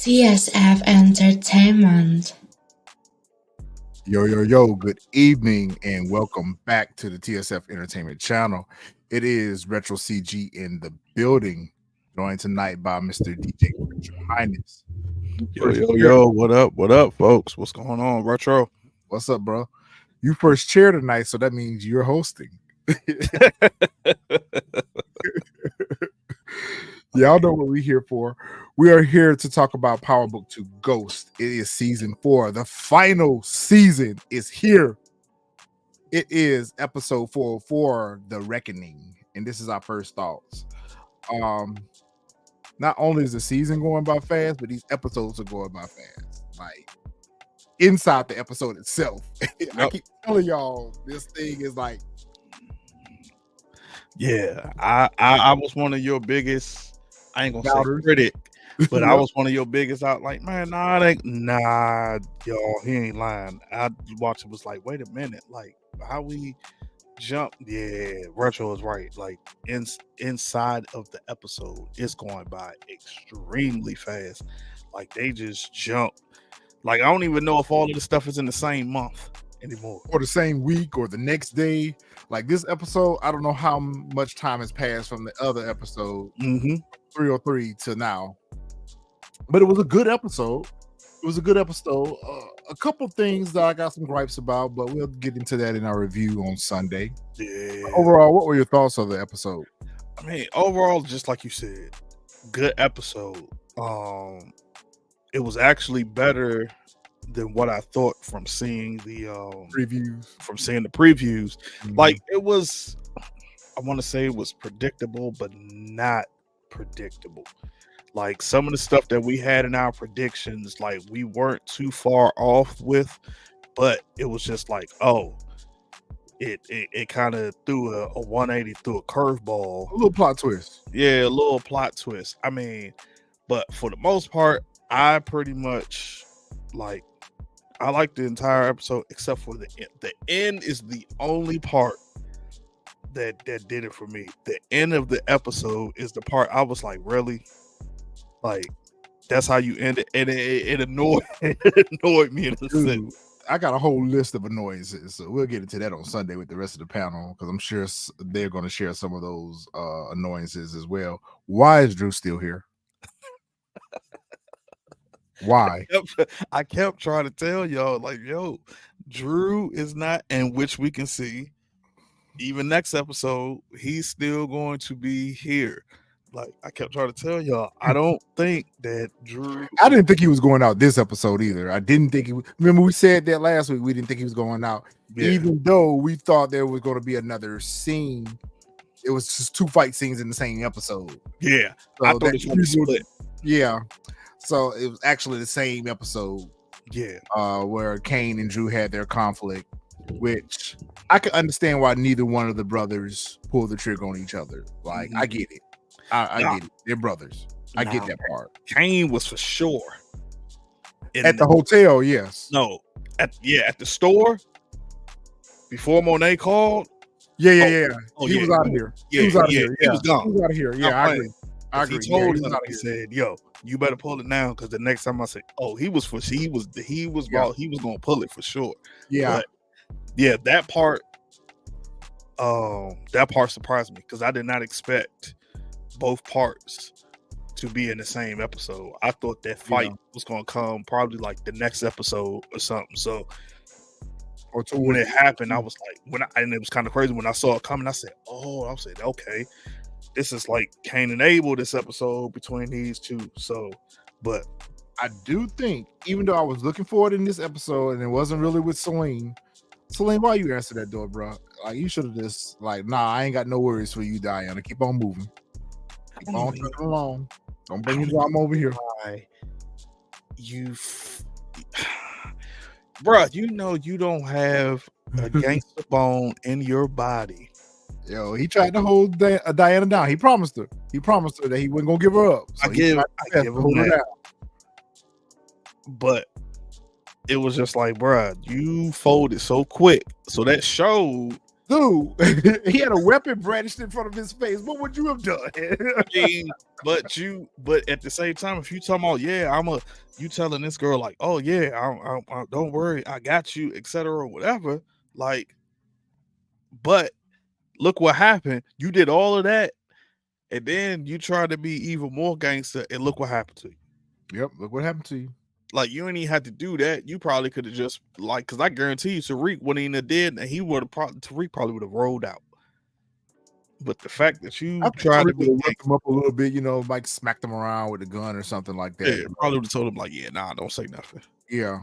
TSF Entertainment. Yo, good evening and welcome back to the TSF Entertainment channel. It is Retro CG in the building, joined tonight by Mr. DJ Richard Highness. Yo, what up, folks? What's going on, Retro? What's up, bro? You first chair tonight, so that means you're hosting. Y'all know what we're here for. We are here to talk about Power Book 2 Ghost. It is season 4. The final season is here. It is episode 404, The Reckoning. And this is our first thoughts. Not only is the season going by fast, but these episodes are going by fast. Like inside the episode itself. I keep telling y'all this thing is like. Yeah, I was one of your biggest. I ain't gonna say critic, but I was one of your biggest out. Like, man, nah, y'all, he ain't lying. I watched it, was like, wait a minute, like how we jump. Yeah, Retro is right. Like inside of the episode, it's going by extremely fast. Like they just jump. Like I don't even know if all of the stuff is in the same month anymore, or the same week, or the next day. Like this episode, I don't know how much time has passed from the other episode, 303 to now, but it was a good episode. A couple things that I got some gripes about, but we'll get into that in our review on Sunday. Yeah. Overall, what were your thoughts of the episode? I mean, overall, just like you said, good episode. It was actually better than what I thought from seeing the previews. Like it was, I want to say it was predictable, but not predictable. Like some of the stuff that we had in our predictions, like we weren't too far off with, but it was just like, oh, it kind of threw a 180, threw a curveball, a little plot twist. Yeah, a little plot twist. I mean, but for the most part, I pretty much like. I like the entire episode except for the end. The end is the only part that did it for me. The end of the episode is the part I was like, really? Like, that's how you end it? And it annoyed me in a sense. I got a whole list of annoyances, so we'll get into that on Sunday with the rest of the panel, because I'm sure they're going to share some of those annoyances as well. Why is Drew still here? Why? I kept trying to tell y'all, like, yo, Drew is not, and which we can see, even next episode, he's still going to be here. Like, I kept trying to tell y'all, I don't think that Drew. I didn't think he was going out this episode either. I didn't think he. Remember, we said that last week. We didn't think he was going out, even though we thought there was going to be another scene. It was just 2 fight scenes in the same episode. Yeah, so I thought it was going to split. Yeah. So it was actually the same episode, where Kane and Drew had their conflict, which I can understand why neither one of the brothers pulled the trigger on each other. Like, I get it. I get it. They're brothers. I get that part. Kane was for sure. At the hotel, yes. No, at the store, before Monet called. Yeah. He was out of here. He was out of here. He was gone. He was out of here. Yeah, I agree. He told him, he said, "Yo, you better pull it now, because the next time I say, oh, he was going to pull it for sure." Yeah, but, yeah, that part surprised me, because I did not expect both parts to be in the same episode. I thought that fight was going to come probably like the next episode or something. So, when it happened, I was like, and it was kind of crazy when I saw it coming. I said, okay. This is like Cain and Abel, this episode between these two. So, but I do think, even though I was looking for it in this episode and it wasn't really with Seline, why you answer that door, bro? Like, you should have just like, nah, I ain't got no worries for you, Diana. Keep on moving. Keep on trucking along. Don't bring your drama over here. Bro, you know you don't have a gangster bone in your body. Yo, he tried to hold Diana down. He promised her. That he wasn't gonna give her up. So I give him that. But it was just like, bruh, you folded so quick. So that showed Dude, he had a weapon brandished in front of his face. What would you have done? I mean, but at the same time, if you talking about, you telling this girl like, oh yeah, I don't worry, I got you, etc. or whatever. Like, but look what happened. You did all of that, and then you tried to be even more gangster, and look what happened to you. Yep, look what happened to you. Like, you ain't even had to do that. You probably could have just because I guarantee you, Tariq wouldn't even have did, and Tariq probably would have rolled out. But the fact that you tried to be whipped him up a little bit, like smacked him around with a gun or something like that. Yeah, probably would have told him like, yeah, nah, don't say nothing. Yeah.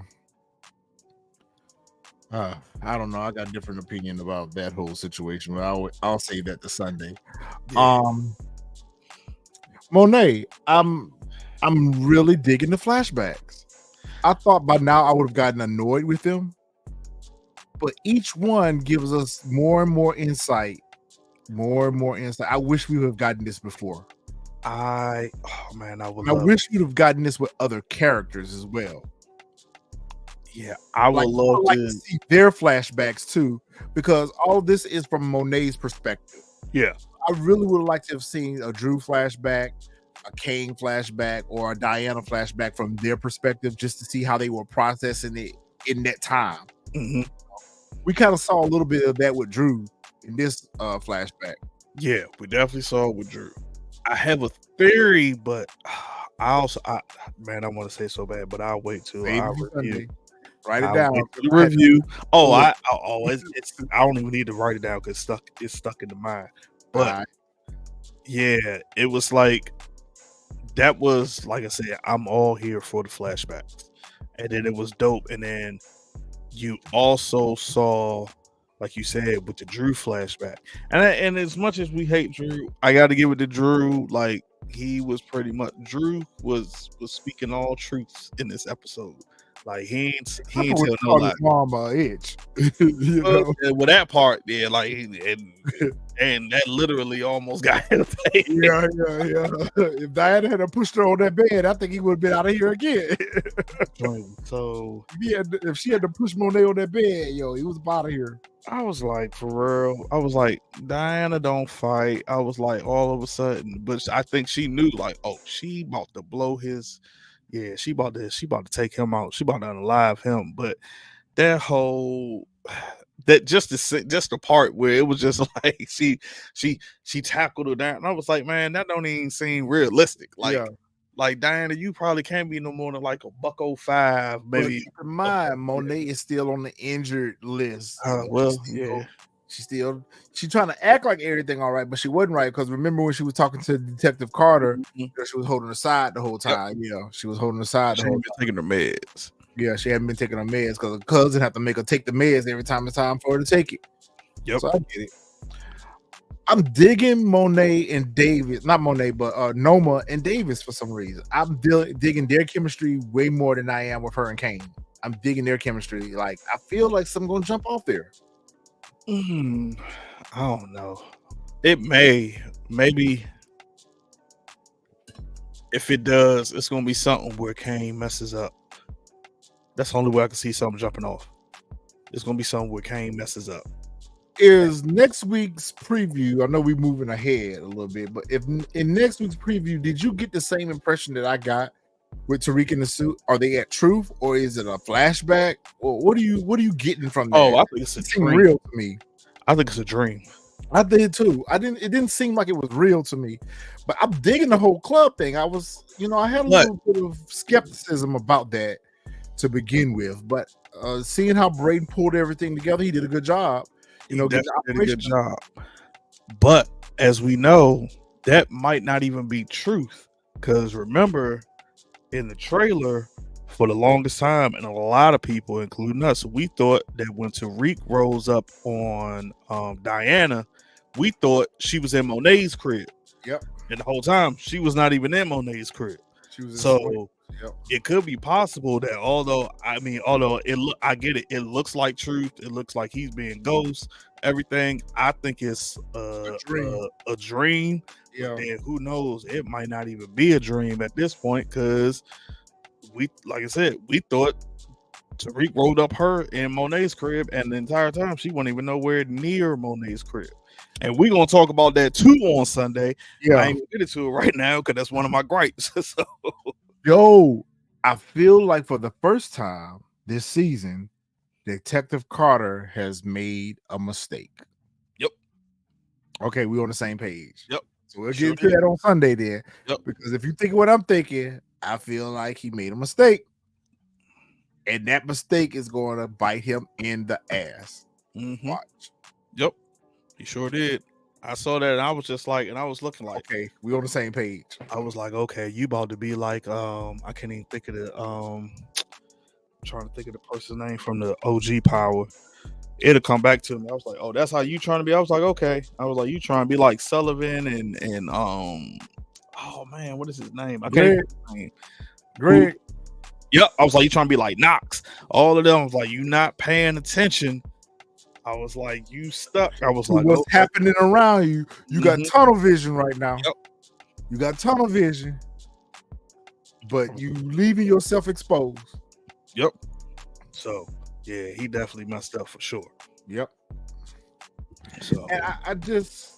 I don't know. I got a different opinion about that whole situation, but I'll say that to Sunday. Yeah. Monet, I'm really digging the flashbacks. I thought by now I would have gotten annoyed with them, but each one gives us more and more insight. I wish we would have gotten this before. I wish we'd have gotten this with other characters as well. Yeah, I would love to see their flashbacks too, because all this is from Monet's perspective. Yeah, I really would have liked to have seen a Drew flashback, a Kane flashback, or a Diana flashback from their perspective, just to see how they were processing it in that time. Mm-hmm. We kind of saw a little bit of that with Drew in this flashback. Yeah, we definitely saw it with Drew. I have a theory, but I want to say so bad, but I'll wait till I review. Write it down. Review. Oh, I don't even need to write it down because it's stuck in the mind. But yeah, it was like that was like I said, I'm all here for the flashbacks, and then it was dope. And then you also saw, like you said, with the Drew flashback, and as much as we hate Drew, I got to give it to Drew. Like, he was pretty much Drew was speaking all truths in this episode. Like, he ain't tell no lie. Mama itch. With that part, yeah, like, and that literally almost got him. Yeah. If Diana had pushed her on that bed, I think he would have been out of here again. So if she had to push Monet on that bed, he was out of here. I was like, for real. I was like, Diana don't fight. I was like, all of a sudden, but I think she knew, like, oh, she about to blow his. Yeah, she about to take him out. She about to unalive him. But that whole just the part where it was just like she tackled her down, and I was like, man, that don't even seem realistic. Like Diana, you probably can't be no more than like a $105, maybe. Keep in mind, Monet is still on the injured list. She's trying to act like everything all right, but she wasn't right, because remember when she was talking to Detective Carter, she was holding her side the whole time. Yep. She was holding her side the whole time. Taking her meds. Yeah, she hadn't been taking her meds because her cousin had to make her take the meds every time it's time for her to take it. Yep. So I get it. I'm digging Monet and Davis, not Monet, but Noma and Davis for some reason. I'm digging their chemistry way more than I am with her and Kane. I'm digging their chemistry. Like, I feel like something's gonna jump off there. I don't know. It maybe if it does, it's gonna be something where Kane messes up. That's the only way I can see something jumping off. It's gonna be something where Kane messes up. Is next week's preview? I know we're moving ahead a little bit, but if in next week's preview, did you get the same impression that I got with Tariq in the suit? Are they at truth, or is it a flashback? Or what are you getting from that? Oh, I think it's a dream. Real to me. I think it's a dream. I did too. It didn't seem like it was real to me, but I'm digging the whole club thing. I was, I had a little bit of skepticism about that to begin with, but seeing how Braden pulled everything together, he did a good job. Did a good job. But as we know, that might not even be truth, because remember, in the trailer, for the longest time, and a lot of people, including us, we thought that when Tariq rose up on Diana, we thought she was in Monet's crib. Yep. And the whole time, she was not even in Monet's crib. It could be possible that although I get it, it looks like truth, it looks like he's being ghost, everything. I think it's a dream. Yeah. And who knows? It might not even be a dream at this point, because like I said, we thought Tariq rolled up her in Monet's crib, and the entire time she wasn't even nowhere near Monet's crib. And we're gonna talk about that too on Sunday. I ain't gonna get into it right now because that's one of my gripes. So, yo, I feel like for the first time this season, Detective Carter has made a mistake. Yep. Okay, we're on the same page. Yep. So we'll get into that on Sunday then. Yep. Because if you think what I'm thinking, I feel like he made a mistake. And that mistake is going to bite him in the ass. Mm-hmm. Watch. Yep. He sure did. I saw that and I was just like, and I was looking like, okay, we on the same page. I was like, okay, you about to be like, I can't even think of the I'm trying to think of the person's name from the OG Power. It'll come back to me. I was like, oh, that's how you trying to be. I was like, okay. I was like, you trying to be like Sullivan and oh man, what is his name? I can't think of his name. Greg. Yep. I was like, you trying to be like Knox. All of them. I was like, you not paying attention. I was like, you stuck. I was like, what's happening around you? You got tunnel vision right now. Yep. You got tunnel vision, but you leaving yourself exposed. Yep. So yeah, he definitely messed up for sure. Yep. So and I just,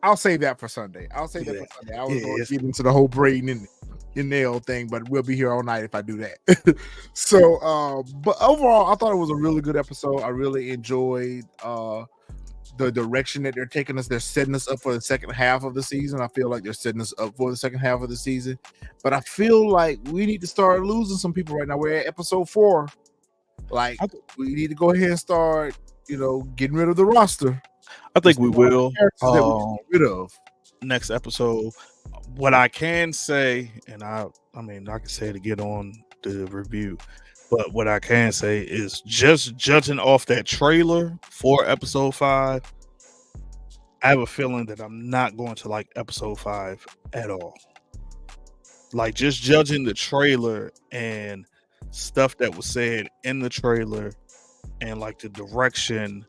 I'll save that for Sunday. I'll save that for Sunday. I was going to get into the whole brain and nail thing, but we'll be here all night if I do that. So, but overall, I thought it was a really good episode. I really enjoyed the direction that they're taking us. They're setting us up for the second half of the season. I feel like they're setting us up for the second half of the season, but I feel like we need to start losing some people right now. We're at episode 4. Like, we need to go ahead and start, getting rid of the roster. I think we will. Get rid of next episode. What I can say, and I mean, I can say it again on the review, but what I can say is just judging off that trailer for episode 5, I have a feeling that I'm not going to like episode 5 at all. Like, just judging the trailer and stuff that was said in the trailer and like the direction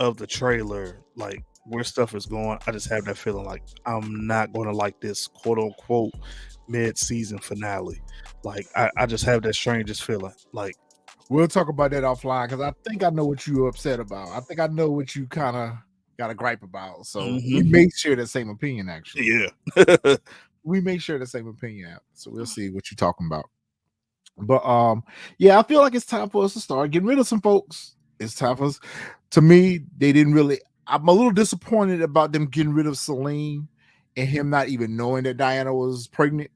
of the trailer, like where stuff is going, I just have that feeling like I'm not going to like this quote unquote mid-season finale. Like I just have that strangest feeling. Like, we'll talk about that offline because I think I know what you're upset about. I think I know what you kind of got a gripe about. So we may share the same opinion, actually. Yeah. We may share the same opinion. So we'll see what you're talking about. But yeah, I feel like it's time for us to start getting rid of some folks. It's time for us. To me, they didn't really. I'm a little disappointed about them getting rid of Seline and him not even knowing that Diana was pregnant.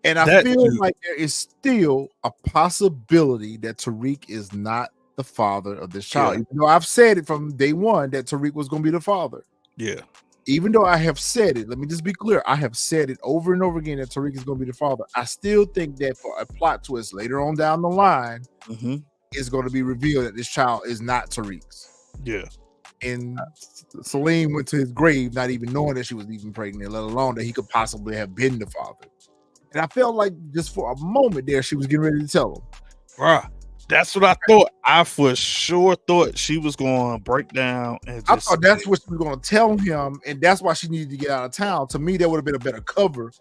And I feel like there is still a possibility that Tariq is not the father of this child. Even though I've said it from day one that Tariq was going to be the father. Yeah. Even though I have said it, let me just be clear. I have said it over and over again that Tariq is going to be the father. I still think that for a plot twist later on down the line, it's going to be revealed that this child is not Tariq's. Yeah. And Seline went to his grave not even knowing that she was even pregnant, let alone that he could possibly have been the father. And I felt like just for a moment there, she was getting ready to tell him. Bruh, that's what I thought. I for sure thought she was going to break down. And I thought that's what she was going to tell him, and that's why she needed to get out of town. To me, that would have been a better cover.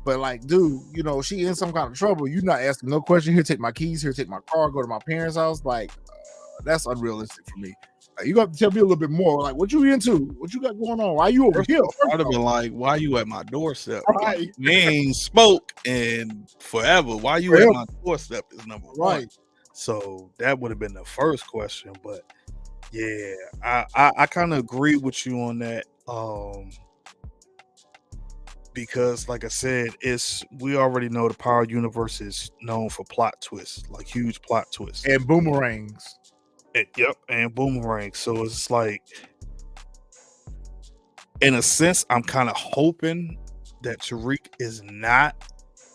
But like, dude, she in some kind of trouble. You're not asking no question. Here, take my keys. Here, take my car. Go to my parents' house. Like, that's unrealistic for me. You got to tell me a little bit more. Like, what you into? What you got going on? Why you over here? I'd have been like, why you at my doorstep? Right. We ain't spoke in forever. Why you at my doorstep is number one. So that would have been the first question. But yeah, I kind of agree with you on that. Because like I said, we already know the Power Universe is known for plot twists, like huge plot twists. And boomerangs. And boomerang. So it's like, in a sense, I'm kind of hoping that Tariq is not,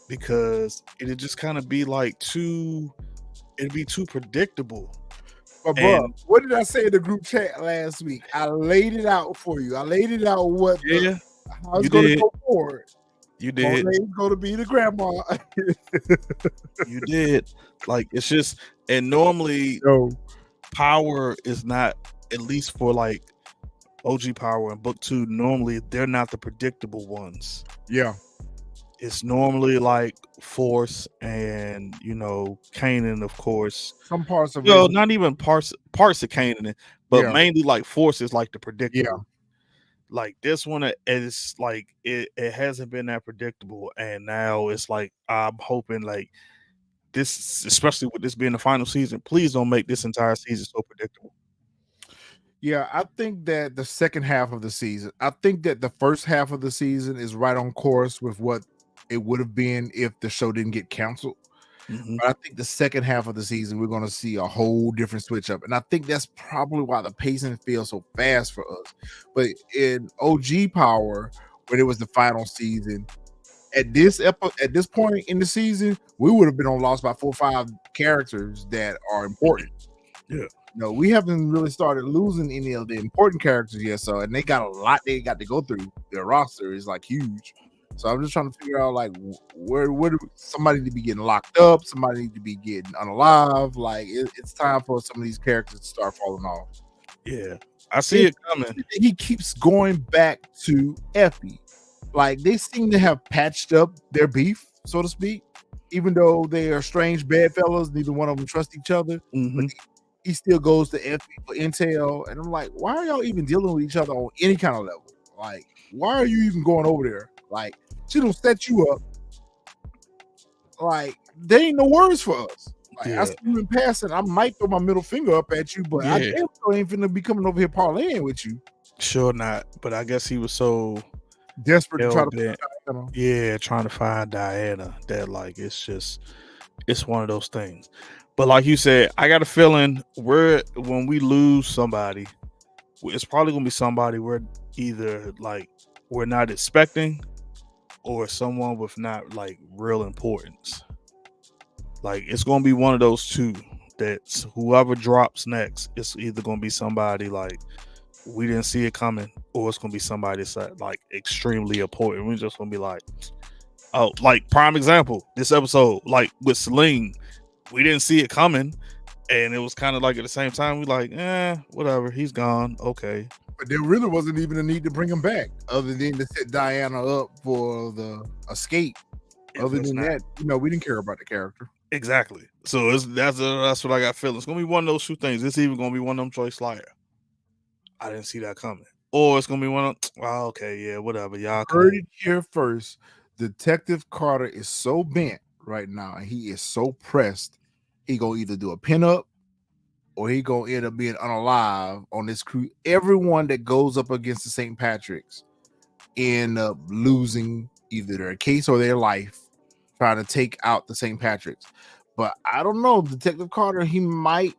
because it'd just kind of be like it'd be too predictable. But bro, what did I say in the group chat last week? I laid it out for you. I laid it out how it's going to go forward. You did. Monet's going to be the grandma. You did. Like, it's just, and normally Power is not, at least for like OG Power and Book 2, normally they're not the predictable ones. Yeah. it's normally like Force and Kanan, of course. Some parts of Well, not even parts of Kanan, but Yeah. mainly like Force is like the predictable. Yeah. Like this one is like it hasn't been that predictable, and now it's like I'm hoping like this, especially with this being the final season, please don't make this entire season so predictable. Yeah, I think that the second half of the season, I think that the first half of the season is right on course with what it would have been if the show didn't get canceled. Mhm. But I think the second half of the season, we're going to see a whole different switch up. And I think that's probably why the pacing feels so fast for us. But in OG Power, when it was the final season, at this point in the season, we would have been on Lost by 4 or 5 characters that are important. Yeah. No, we haven't really started losing any of the important characters yet. So, and they got a lot they got to go through. Their roster is like huge. So I'm just trying to figure out like where do somebody need to be getting locked up, somebody need to be getting unalive. Like it's time for some of these characters to start falling off. Yeah, I see it coming. He keeps going back to Effie. Like they seem to have patched up their beef, so to speak. Even though they are strange bedfellows, neither one of them trust each other. Mm-hmm. But he still goes to Effie for intel, and I'm like, why are y'all even dealing with each other on any kind of level? Like, why are you even going over there? Like, she don't set you up. Like, there ain't no words for us. Like, I see you in passing, I might throw my middle finger up at you, but I damn sure ain't finna be coming over here parlaying with you. Sure not. But I guess he was so desperate to try to find Diana. Trying to find Diana. That like it's one of those things. But like you said, I got a feeling when we lose somebody, it's probably gonna be somebody we're either like we're not expecting, or someone with not like real importance. Like it's gonna be one of those two. That whoever drops next, it's either gonna be somebody like we didn't see it coming, or it's gonna be somebody that's like extremely important. We're just gonna be like, oh, like prime example, this episode, like with Seline, we didn't see it coming, and it was kind of like at the same time we like, whatever, he's gone, okay. But there really wasn't even a need to bring him back, other than to set Diana up for the escape. Other than that, we didn't care about the character. Exactly. So that's what I got feeling. It's gonna be one of those two things. It's even gonna be one of them choice liar. I didn't see that coming. Or it's gonna be one of okay, yeah, whatever. Y'all heard it here first. Detective Carter is so bent right now, and he is so pressed. He gonna either do a pinup, or he gonna end up being unalive on this crew. Everyone that goes up against the St. Patrick's end up losing either their case or their life trying to take out the St. Patrick's. But I don't know, Detective Carter, he might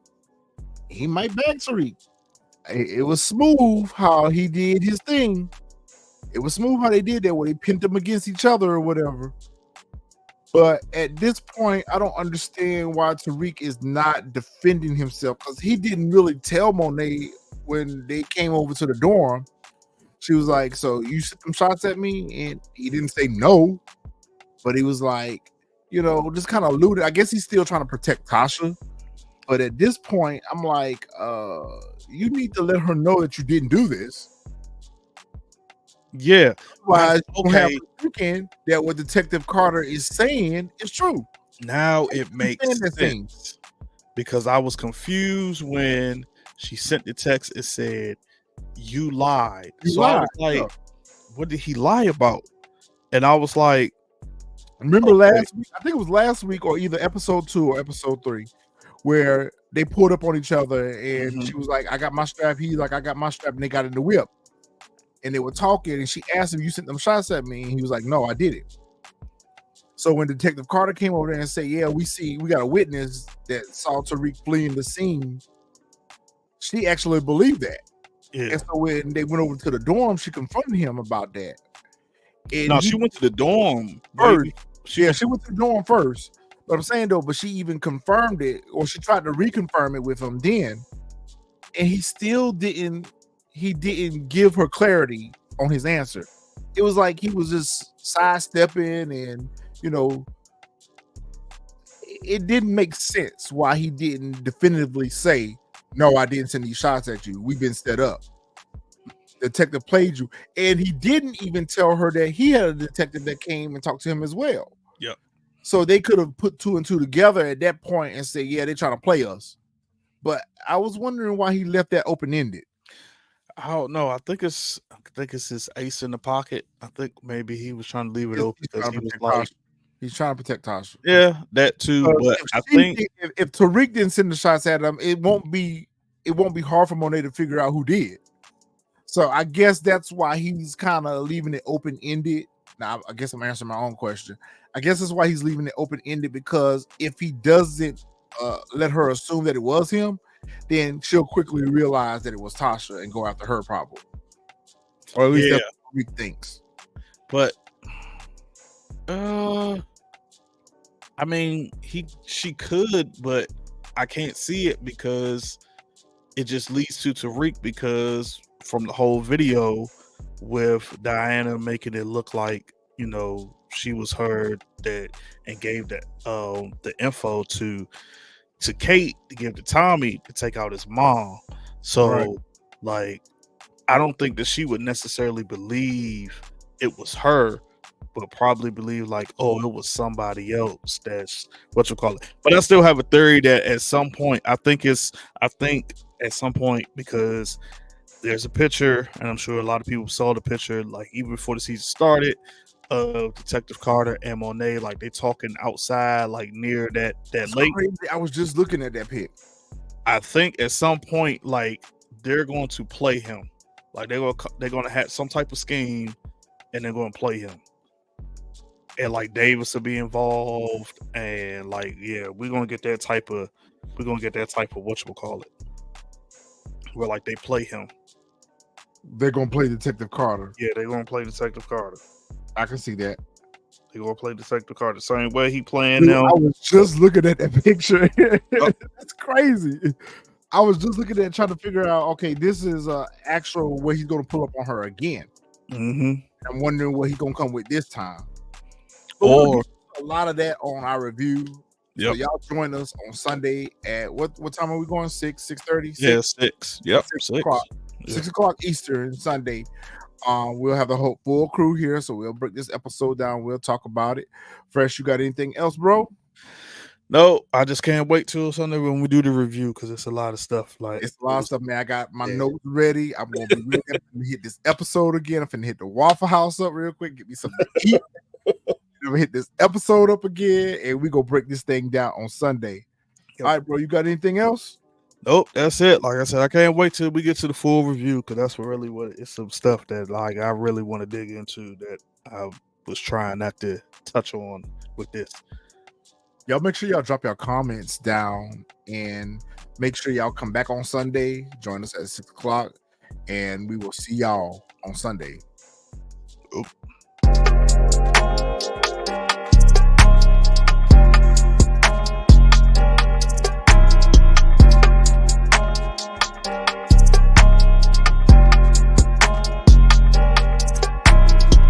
back Tariq. It was smooth how he did his thing. It was smooth how they did that, where they pinned them against each other or whatever. But at this point, I don't understand why Tariq is not defending himself, because he didn't really tell Monet when they came over to the dorm. She was like, so you sent them shots at me? And he didn't say no, but he was like, just kind of alluded. I guess he's still trying to protect Tasha. But at this point, I'm like, you need to let her know that you didn't do this. Yeah. Otherwise, okay. That what Detective Carter is saying is true. Now it makes sense. Because I was confused when she sent the text. It said, you lied. I was like, what did he lie about? And I was like, remember last week? I think it was last week, or either episode 2 or episode 3, where they pulled up on each other, and she was like, I got my strap. He's like, I got my strap, and they got in the whip. And they were talking, and she asked him, you sent them shots at me? And he was like, no, I did it. So when Detective Carter came over there and said, yeah, we got a witness that saw Tariq fleeing the scene, she actually believed that. Yeah. And so when they went over to the dorm, she confronted him about that. And she went to the dorm first. She went to the dorm first. But I'm saying though, but she even confirmed it, or she tried to reconfirm it with him then. And he still didn't give her clarity on his answer. It was like he was just sidestepping, and it didn't make sense why he didn't definitively say, no, I didn't send these shots at you. We've been set up. detective played you, and he didn't even tell her that he had a detective that came and talked to him as well. Yep. So they could have put 2 and 2 together at that point and said, yeah, they're trying to play us. But I was wondering why he left that open-ended. I don't know. I think it's his ace in the pocket. I think maybe he was trying to leave it open because he was like, he's trying to protect Tasha. Yeah, that too. But I think if Tariq didn't send the shots at him, it won't be hard for Monet to figure out who did. So I guess that's why he's kind of leaving it open-ended. Now, I guess I'm answering my own question. I guess that's why he's leaving it open-ended, because if he doesn't let her assume that it was him, then she'll quickly realize that it was Tasha and go after her probably. Or at least that's what Tariq thinks. But I mean, she could, but I can't see it because it just leads to Tariq, because from the whole video with Diana making it look like, you know, she was her that and gave that the info to Kate to give to Tommy to take out his mom. So like, I don't think that she would necessarily believe it was her, but probably believe like, oh, it was somebody else. That's what you call it. But I still have a theory that at some point, I think at some point, because there's a picture, and I'm sure a lot of people saw the picture, like even before the season started, of Detective Carter and Monet, like they talking outside, like near that lake. Crazy. I was just looking at that pic. I think at some point, like they're going to play him, like they're gonna have some type of scheme, and they're going to play him, and like Davis will be involved, and like we're gonna get that type of whatchamacallit, where like they play him. They're gonna play Detective Carter. Yeah, they're gonna play Detective Carter. I can see that. They're gonna play Detective Carter same way he playing now. I was just looking at that picture. That's crazy. I was just looking at it, trying to figure out, okay, this is actual where he's gonna pull up on her again. Mm-hmm. I'm wondering what he's gonna come with this time. But or a lot of that on our review. Yep. So y'all join us on Sunday at what time are we going? 6:30? Yeah, 6. Yep, 6 o'clock. Yeah. 6 o'clock Eastern Sunday. We'll have the whole full crew here, so we'll break this episode down. We'll talk about it. Fresh, you got anything else, bro? No, I just can't wait till Sunday when we do the review, because it's a lot of stuff. Like it's a lot of stuff, man. I got my notes ready. I'm gonna be ready. I'm gonna hit this episode again. I'm gonna hit the Waffle House up real quick, get me something to eat. I'm gonna hit this episode up again, and we gonna break this thing down on Sunday. Yep. All right, bro. You got anything else? Nope, that's it. Like I said, I can't wait till we get to the full review, because that's really what it's some stuff that like I really want to dig into that I was trying not to touch on with this. Y'all make sure y'all drop your comments down, and make sure y'all come back on Sunday. Join us at 6 o'clock, and we will see y'all on Sunday. Oop.